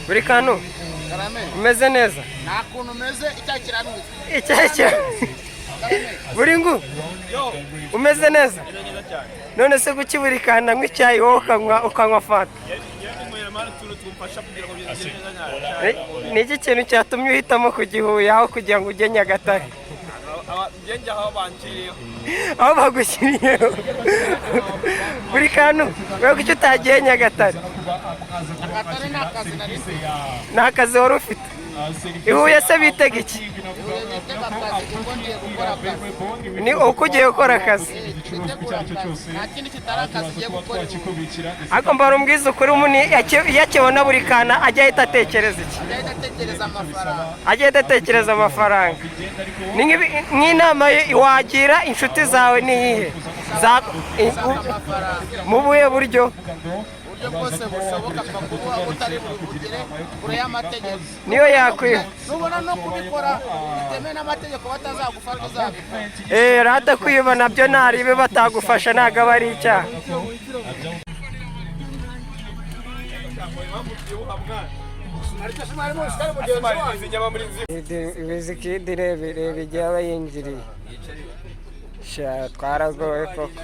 buri kantu umeze neza nta kuntu umeze icyayi kiranutse icyayi buri ngu umeze neza none se kuki buri kantu anywa icyayi wowe ukanywa fanta ni iki kintu cyatumye uhitamo kugihuye aho kugira ngo ujye Nyagatare aho bagushyiriyeho buri kantu wewe kuki utagiye Nyagatare ni akazi wari ufite ihuye se bitega iki ni uko ugiye gukora akazi ariko mbara umbwiza ukuri iyo akibona buri kana ajya ahita atekereza iki ajya ahita atekereza amafaranga nk'inama wagira inshuti zawe ni iyihe mu buhe buryo bwose bushoboka kuba utari bugire kure y'amategeko niyo yakwiye nubona no kubikora bitemewe n'amategeko batazagufata uzabikora rata kwiba nabyo ntaribe batagufasha ntabwo aba ari icyaha Wizkid reba igihe aba yinjiriye twaragowe koko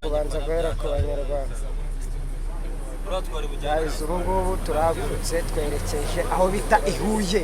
kubanza guhera ku banyarwanda ubu ngubu turahagurutse twerekeje aho bita i Huye.